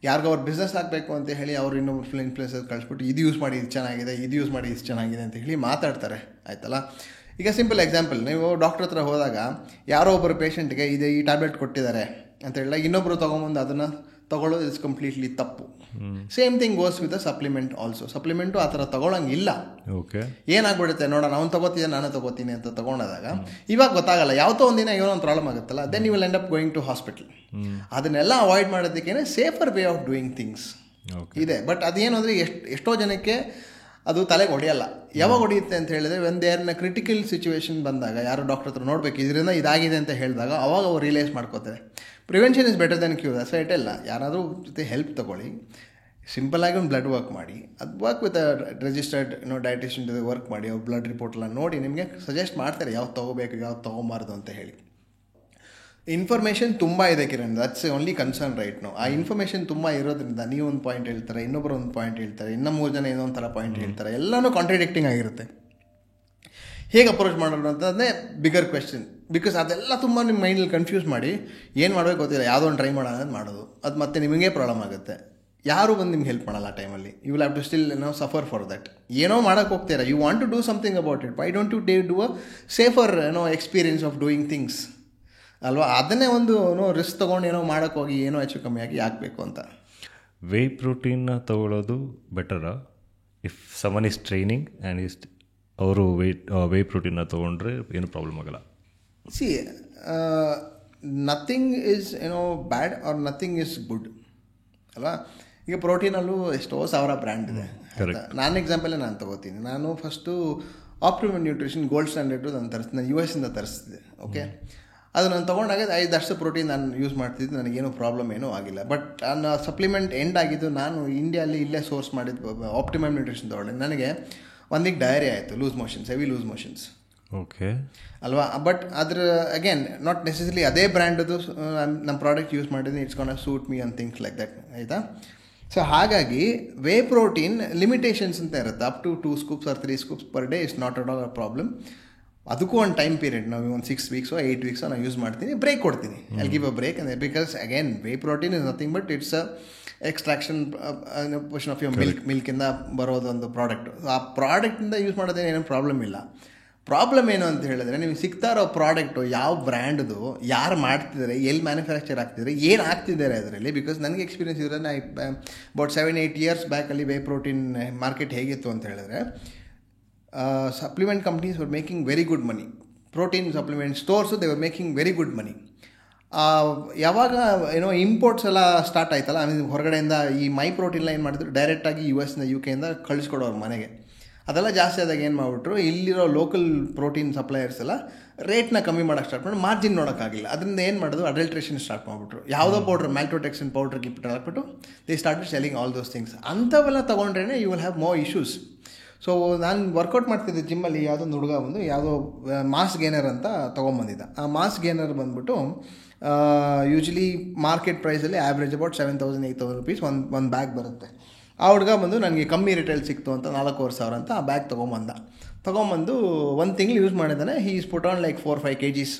ಯಾರಿಗೂ ಅವ್ರ ಬಿಸ್ನೆಸ್ ಆಗಬೇಕು ಅಂತ ಹೇಳಿ ಅವರು ಇನ್ನೊಬ್ರು ಇನ್ಫ್ಲುಯೆನ್ಸರ್ ಕಳಿಸ್ಬಿಟ್ಟು ಇದು ಯೂಸ್ ಮಾಡಿ ಇದು ಚೆನ್ನಾಗಿದೆ, ಇದು ಯೂಸ್ ಮಾಡಿ ಇದು ಚೆನ್ನಾಗಿದೆ ಅಂತ ಹೇಳಿ ಮಾತಾಡ್ತಾರೆ, ಆಯ್ತಲ್ಲ? ಈಗ ಸಿಂಪಲ್ ಎಕ್ಸಾಂಪಲ್, ನೀವು ಡಾಕ್ಟ್ರ್ ಹತ್ರ ಹೋದಾಗ ಯಾರೋ ಒಬ್ಬರು ಪೇಷಂಟ್ಗೆ ಈ ಟ್ಯಾಬ್ಲೆಟ್ ಕೊಟ್ಟಿದ್ದಾರೆ ಅಂತ ಹೇಳಿದಾಗ ಇನ್ನೊಬ್ಬರು ತೊಗೊಂಬಂದು ಅದನ್ನು ತೊಗೊಳ್ಳೋದು ಇಸ್ ಕಂಪ್ಲೀಟ್ಲಿ ತಪ್ಪು. Same thing goes with a supplement also. Supplement ಆ ಥರ ತೊಗೊಳಂಗಿಲ್ಲ. ಓಕೆ, ಏನಾಗ್ಬಿಡುತ್ತೆ ನೋಡೋಣ, ಅವ್ನು ತೊಗೋತಿದ್ದೆ ನಾನು ತೊಗೋತೀನಿ ಅಂತ ತೊಗೊಂಡಾಗ ಇವಾಗ ಗೊತ್ತಾಗಲ್ಲ, ಯಾವತ್ತೋ ಒಂದಿನ ಏನೋ ಒಂದು ಪ್ರಾಬ್ಲಮ್ ಆಗುತ್ತಲ್ಲ, then you will end up going to hospital. ಅದನ್ನೆಲ್ಲ ಅವಾಯ್ಡ್ ಮಾಡೋದಕ್ಕೇನೆ safer way of doing things ಇದೆ. ಬಟ್ ಅದೇನು ಅಂದರೆ ಎಷ್ಟೋ ಜನಕ್ಕೆ ಅದು ತಲೆಗೆ ಹೊಡೆಯಲ್ಲ. ಯಾವಾಗ ಹೊಡೆಯುತ್ತೆ ಅಂತ ಹೇಳಿದ್ರೆ, ಒಂದು ಯಾರನ್ನ ಕ್ರಿಟಿಕಲ್ ಸಿಚುವೇಶನ್ ಬಂದಾಗ, ಯಾರು ಡಾಕ್ಟರ್ ಹತ್ರ ನೋಡಬೇಕು ಇದರಿಂದ ಇದಾಗಿದೆ ಅಂತ ಹೇಳಿದಾಗ ಅವಾಗ ಅವ್ರು ರಿಯಲೈಸ್ ಮಾಡ್ಕೋತಾರೆ. Prevention is better than cure. So ಇಟೆಲ್ಲ ಯಾರಾದರೂ ಜೊತೆ ಹೆಲ್ಪ್ ತೊಗೊಳ್ಳಿ, ಸಿಂಪಲ್ಲಾಗಿ ಒಂದು ಬ್ಲಡ್ ವರ್ಕ್ ಮಾಡಿ, ಅದು ವರ್ಕ್ ವಿತ್ ರಿಜಿಸ್ಟರ್ಡ್ ಡಯಟಿಷಿಯನ್ ಜೊತೆ ವರ್ಕ್ ಮಾಡಿ, ಅವ್ರು ಬ್ಲಡ್ ರಿಪೋರ್ಟ್ ಎಲ್ಲ ನೋಡಿ ನಿಮಗೆ ಸಜೆಸ್ಟ್ ಮಾಡ್ತಾರೆ ಯಾವ್ದು ತೊಗೋಬೇಕು ಯಾವ್ದು ತೊಗೊಬಾರ್ದು ಅಂತ ಹೇಳಿ. ಇನ್ಫಾರ್ಮೇಷನ್ ತುಂಬ ಇದೆ Kiran, that's only concern right no. ಆ ಇನ್ಫಾರ್ಮೇಷನ್ ತುಂಬ ಇರೋದ್ರಿಂದ ನೀವು ಒಂದು ಪಾಯಿಂಟ್ ಹೇಳ್ತಾರೆ, ಇನ್ನೊಬ್ಬರು ಒಂದು ಪಾಯಿಂಟ್ ಹೇಳ್ತಾರೆ, ಇನ್ನೂ 3 ಜನ ಇನ್ನೊಂದು ಥರ ಪಾಯಿಂಟ್ ಹೇಳ್ತಾರೆ, ಎಲ್ಲನೂ ಕಾಂಟ್ರಡಿಕ್ಟಿಂಗ್ ಆಗಿರುತ್ತೆ. ಹೇಗೆ ಅಪ್ರೋಚ್ ಮಾಡೋದು ಅಂತಂದರೆ ಬಿಗರ್ ಕ್ವೆಶ್ಚನ್. ಬಿಕಾಸ್ ಅದೆಲ್ಲ ತುಂಬ ನಿಮ್ಮ ಮೈಂಡಲ್ಲಿ ಕನ್ಫ್ಯೂಸ್ ಮಾಡಿ ಏನು ಮಾಡಬೇಕು ಗೊತ್ತಿಲ್ಲ, ಯಾವುದೋ ಒಂದು ಟ್ರೈ ಮಾಡೋದು ಮಾಡೋದು, ಅದು ಮತ್ತೆ ನಿಮಗೆ ಪ್ರಾಬ್ಲಮ್ ಆಗುತ್ತೆ. ಯಾರು ಬಂದು ನಿಮ್ಗೆ ಹೆಲ್ಪ್ ಮಾಡಲ್ಲ ಆ ಟೈಮಲ್ಲಿ. You will have to still suffer for that. ಏನೋ ಮಾಡೋಕ್ಕೆ ಹೋಗ್ತೀರಾ, you want to do something about it. Why don't you do a safer experience of doing things ಅಲ್ವಾ? ಅದನ್ನೇ ಒಂದು ರಿಸ್ಕ್ ತೊಗೊಂಡು ಏನೋ ಮಾಡೋಕ್ಕೆ ಹೋಗಿ ಏನೋ ಹೆಚ್ಚು ಕಮ್ಮಿ ಆಗಿ ಹಾಕಬೇಕು ಅಂತ. ವೇ ಪ್ರೋಟೀನ್ನ ತೊಗೊಳ್ಳೋದು ಬೆಟರಾ if someone is training and ಅವರು ವೇ ಪ್ರೋಟೀನ್ನ ತೊಗೊಂಡ್ರೆ ಏನು ಪ್ರಾಬ್ಲಮ್ ಆಗಲ್ಲ? See nothing is bad or nothing is good ಅಲ್ವಾ? ಈಗ ಪ್ರೋಟೀನಲ್ಲೂ ಎಷ್ಟೋ ಸಾವಿರ ಬ್ರ್ಯಾಂಡ್ ಇದೆ. ನಾನು ಎಕ್ಸಾಂಪಲೇ ನಾನು ತೊಗೋತೀನಿ. ನಾನು first optimum nutrition gold standard ನಾನು ನಾನು US ಇಂದ ತರಿಸ್ತಿದ್ದೆ. ಓಕೆ, ಅದು ನಾನು ತೊಗೊಂಡಾಗ 5 ವರ್ಷ ಪ್ರೋಟೀನ್ ನಾನು ಯೂಸ್ ಮಾಡ್ತಿದ್ದು, ನನಗೇನು ಪ್ರಾಬ್ಲಮ್ ಏನೂ ಆಗಿಲ್ಲ. ಬಟ್ ನನ್ನ ಸಪ್ಲಿಮೆಂಟ್ ಎಂಡ್ ಆಗಿದ್ದು ನಾನು ಇಂಡಿಯಲ್ಲಿ ಇಲ್ಲೇ ಸೋರ್ಸ್ ಮಾಡಿದ್ದು ಆಪ್ಟಿಮಮ್ ನ್ಯೂಟ್ರಿಷನ್ ತೊಗೊಂಡೆ. ನನಗೆ ಒಂದಿಗೆ ಡಯರಿ ಆಯಿತು, loose motions, heavy loose motions. Okay ಅಲ್ವಾ? ಬಟ್ ಅದ್ರ ಅಗೇನ್ ನಾಟ್ ನೆಸೆಸರಿ ಅದೇ ಬ್ರ್ಯಾಂಡದು ನಮ್ಮ ಪ್ರಾಡಕ್ಟ್ ಯೂಸ್ ಮಾಡಿದ್ದೀನಿ, it's gonna suit me on things like that. ಆಯಿತಾ? ಸೊ ಹಾಗಾಗಿ ವೇ ಪ್ರೋಟೀನ್ ಲಿಮಿಟೇಷನ್ಸ್ ಅಂತ ಇರುತ್ತೆ. Up to 2 scoops or 3 scoops per day is not at all a problem. ಅದಕ್ಕೂ ಒಂದು ಟೈಮ್ ಪೀರಿಯಡ್, ನಾವು ಒಂದು 6 weeks 8 weeks ನಾನು ಯೂಸ್ ಮಾಡ್ತೀನಿ, ಬ್ರೇಕ್ ಕೊಡ್ತೀನಿ. ಐ ಗಿವ್ ಅ ಬ್ರೇಕ್ ಅಂದರೆ because again whey protein is nothing but it's a extraction portion of your ಮಿಲ್ಕಿಂದ ಬರೋದೊಂದು ಪ್ರಾಡಕ್ಟು. ಆ ಪ್ರಾಡಕ್ಟಿಂದ ಯೂಸ್ ಮಾಡೋದೇನು ಏನೂ ಪ್ರಾಬ್ಲಮ್ ಇಲ್ಲ. ಪ್ರಾಬ್ಲಮ್ ಏನು ಅಂತ ಹೇಳಿದ್ರೆ, ನಿಮಗೆ ಸಿಗ್ತಾ ಇರೋ ಪ್ರಾಡಕ್ಟು ಯಾವ ಬ್ರ್ಯಾಂಡ್ದು, ಯಾರು ಮಾಡ್ತಿದ್ದಾರೆ, ಎಲ್ಲಿ ಮ್ಯಾನುಫ್ಯಾಕ್ಚರ್ ಆಗ್ತಿದ್ದಾರೆ, ಏನು ಆಗ್ತಿದ್ದಾರೆ ಅದರಲ್ಲಿ. ಬಿಕಾಸ್ ನನಗೆ ಎಕ್ಸ್ಪೀರಿಯನ್ಸ್ ಇದ್ರೆ ಅಬೌಟ್ 7-8 years ಬ್ಯಾಕಲ್ಲಿ ವೇ ಪ್ರೋಟೀನ್ ಮಾರ್ಕೆಟ್ ಹೇಗಿತ್ತು ಅಂತ ಹೇಳಿದ್ರೆ, supplement companies were making very good money. Protein supplement stores they were making very good money. ಯಾವಾಗ ಇಂಪೋರ್ಟ್ಸ್ ಎಲ್ಲ ಸ್ಟಾರ್ಟ್ ಆಯ್ತಲ್ಲ, ಹೊರಗಡೆಯಿಂದ ಈ ಮೈ ಪ್ರೋಟೀನ್ಲ ಏನು ಮಾಡಿದ್ರು, ಡೈರೆಕ್ಟಾಗಿ US ಇಂದ UK ಇಂದ ಕಳಿಸ್ಕೊಡೋರು ಮನೆಗೆ. ಅದೆಲ್ಲ ಜಾಸ್ತಿ ಆದಾಗ ಏನು ಮಾಡಿಬಿಟ್ರು, ಇಲ್ಲಿರೋ ಲೋಕಲ್ ಪ್ರೋಟೀನ್ ಸಪ್ಲೈಯರ್ಸ್ ಎಲ್ಲ ರೇಟ್ನ ಕಮ್ಮಿ ಮಾಡೋಕ್ಕೆ ಸ್ಟಾರ್ಟ್ ಮಾಡಿ ಮಾರ್ಜಿನ್ ನೋಡೋಕ್ಕಾಗಿಲ್ಲ. ಅದರಿಂದ ಏನು ಮಾಡೋದು, ಅಡಲ್ಟ್ರೇಷನ್ ಸ್ಟಾರ್ಟ್ ಮಾಡಿಬಿಟ್ರು. ಯಾವುದೋ ಪೌಡ್ರ್, ಮ್ಯಾಲ್ಟೋಟೆಕ್ಸಿನ್ ಪೌಡ್ರ್ ಗಿಫ್ಟ್ ಹಾಕ್ಬಿಟ್ಟು they started selling all those things. ಅಂಥವೆಲ್ಲ ತೊಗೊಂಡ್ರೇ you will have more issues. So ನಾನು ವರ್ಕೌಟ್ ಮಾಡ್ತಿದ್ದೆ ಜಿಮ್ಮಲ್ಲಿ, ಯಾವುದೊಂದು ಹುಡುಗ ಬಂದು ಯಾವುದೋ ಮಾಸ್ ಗೇನರ್ ಅಂತ ತೊಗೊಂಬಂದಿದ್ದ. ಆ ಮಾಸ್ ಗೇನರ್ ಬಂದ್ಬಿಟ್ಟು ಯೂಶ್ವಲಿ ಮಾರ್ಕೆಟ್ ಪ್ರೈಸಲ್ಲಿ ಆ್ಯಾವ್ರೇಜ್ ಅಬೌಟ್ 7,000-8,000 rupees ಒಂದು ಬ್ಯಾಗ್ ಬರುತ್ತೆ. ಆ ಹುಡುಗ ಬಂದು ನನಗೆ ಕಮ್ಮಿ ರಿಟೇಲ್ ಸಿಕ್ತು ಅಂತ 4,500 ಅಂತ ಆ ಬ್ಯಾಗ್ ತೊಗೊಂಬಂದು 1 ತಿಂಗಳು ಯೂಸ್ ಮಾಡಿದ್ದಾನೆ. He is put on like 4-5 kgs.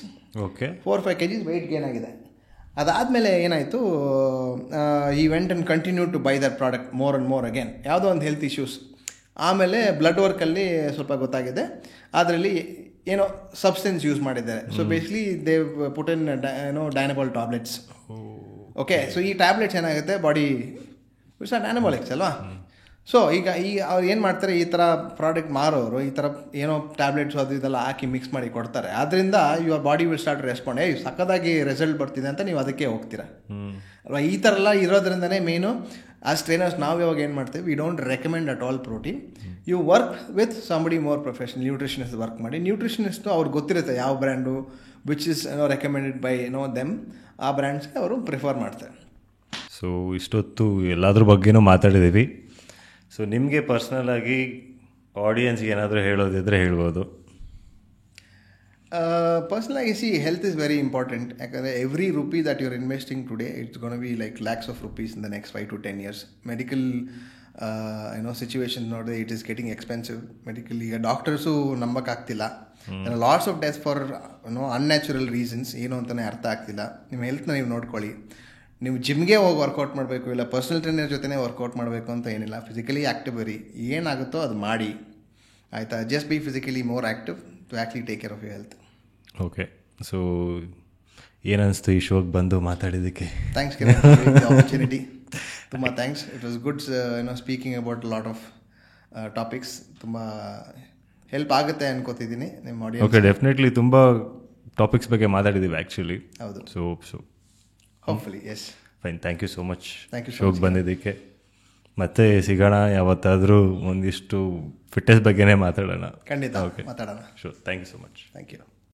Okay, 4-5 kgs weight gain ಆಗಿದೆ. ಅದಾದಮೇಲೆ ಏನಾಯಿತು, he went and continue to buy that product more and more again. ಯಾವುದೋ ಒಂದು ಹೆಲ್ತ್ ಇಶ್ಯೂಸ್. ಆಮೇಲೆ ಬ್ಲಡ್ ವರ್ಕಲ್ಲಿ ಸ್ವಲ್ಪ ಗೊತ್ತಾಗಿದೆ, ಅದರಲ್ಲಿ ಏನೋ ಸಬ್ಸ್ಟೆನ್ಸ್ ಯೂಸ್ ಮಾಡಿದ್ದಾರೆ. So basically they put in Dianabol tablets. Okay, so ಈ ಟ್ಯಾಬ್ಲೆಟ್ಸ್ ಏನಾಗುತ್ತೆ, ಬಾಡಿ ಇಟ್ಸ್ ನಾಟ್ ಆ್ಯನಬಾಲಿಕ್ಸ್ ಅಲ್ವಾ? ಸೊ ಈಗ ಅವ್ರು ಏನು ಮಾಡ್ತಾರೆ, ಈ ಥರ ಪ್ರಾಡಕ್ಟ್ ಮಾರೋರು ಈ ಥರ ಏನೋ ಟ್ಯಾಬ್ಲೆಟ್ಸ್ ಅದು ಇದೆಲ್ಲ ಹಾಕಿ ಮಿಕ್ಸ್ ಮಾಡಿ ಕೊಡ್ತಾರೆ. ಆದ್ದರಿಂದ your body will start respond, ಸಕ್ಕದಾಗಿ ರಿಸಲ್ಟ್ ಬರ್ತಿದೆ ಅಂತ ನೀವು ಅದಕ್ಕೆ ಹೋಗ್ತೀರಾ ಅಲ್ವಾ? ಈ ಥರ ಎಲ್ಲ ಇರೋದ್ರಿಂದನೇ ಮೇನು ಆಸ್ ಟ್ರೈನರ್ಸ್ ನಾವು ಯಾವಾಗ ಏನು ಮಾಡ್ತೀವಿ, we don't recommend at all protein. You work with somebody more professional nutritionist work ಮಾಡಿ. ನ್ಯೂಟ್ರಿಷನಿಸ್ಟು ಅವ್ರಿಗೆ ಗೊತ್ತಿರುತ್ತೆ ಯಾವ brand which is recommended by them, ಆ ಬ್ರ್ಯಾಂಡ್ಸ್ಗೆ ಅವರು ಪ್ರಿಫರ್ ಮಾಡ್ತಾರೆ. ಸೊ ಇಷ್ಟೊತ್ತು ಎಲ್ಲದ್ರ ಬಗ್ಗೆನೂ ಮಾತಾಡಿದ್ದೀವಿ. ಸೊ ನಿಮಗೆ ಪರ್ಸ್ನಲಾಗಿ ಆಡಿಯನ್ಸ್ಗೆ ಏನಾದರೂ ಹೇಳೋದಿದ್ರೆ ಹೇಳ್ಬೋದು. ಪರ್ಸ್ನಲಾಗಿ ಹೆಲ್ತ್ ಇಸ್ ವೆರಿ ಇಂಪಾರ್ಟೆಂಟ್. ಯಾಕಂದರೆ every rupee that you're investing today it's gonna be like lakhs of rupees in the next 5 to 10 years. Medical situation ನೋಡಿದ್ರೆ it is getting expensive. Medical ಈಗ ಡಾಕ್ಟರ್ಸು ನಂಬಕ್ಕಾಗ್ತಿಲ್ಲ. Lots of deaths for unnatural reasons. ಏನು ಅಂತಲೇ ಅರ್ಥ ಆಗ್ತಿಲ್ಲ. ನಿಮ್ಮ ಹೆಲ್ತ್ನ ನೀವು ನೋಡ್ಕೊಳ್ಳಿ. ನೀವು ಜಿಮ್ಗೆ ಹೋಗಿ ವರ್ಕೌಟ್ ಮಾಡಬೇಕು, ಇಲ್ಲ ಪರ್ಸನಲ್ ಟ್ರೈನರ್ ಜೊತೆನೇ ವರ್ಕೌಟ್ ಮಾಡಬೇಕು ಅಂತ ಏನಿಲ್ಲ. ಫಿಸಿಕಲಿ ಆ್ಯಕ್ಟಿವ್ ಇರಿ, ಏನಾಗುತ್ತೋ ಅದು ಮಾಡಿ ಆಯಿತಾ. Just be physically more active to actually take care of your health. Okay, so ಏನನ್ನಿಸ್ತು ಈ ಶೋಗೆ ಬಂದು ಮಾತಾಡಿದ್ದಕ್ಕೆ? Thanks opportunity. ತುಂಬ thanks. It was good speaking about lot of topics. ತುಂಬ ಹೆಲ್ಪ್ ಆಗುತ್ತೆ ಅನ್ಕೋತಿದ್ದೀನಿ ನಿಮ್ಮ ಆಡಿಯನ್ಸ್. ಓಕೆ, ಡೆಫಿನೆಟ್ಲಿ ತುಂಬ ಟಾಪಿಕ್ಸ್ ಬಗ್ಗೆ ಮಾತಾಡಿದ್ದೀವಿ ಆ್ಯಕ್ಚುಲಿ. ಹೌದು. So hopefully yes. Fine, thank you so much thank you ಶೋಗೆ ಬಂದಿದ್ದಕ್ಕೆ. ಮತ್ತೆ ಸಿಗೋಣ ಯಾವತ್ತಾದರೂ, ಒಂದಿಷ್ಟು ಫಿಟ್ನೆಸ್ ಬಗ್ಗೆನೇ ಮಾತಾಡೋಣ. ಖಂಡಿತ ಓಕೆ, ಮಾತಾಡೋಣ. Sure. Thank you so much. Thank you.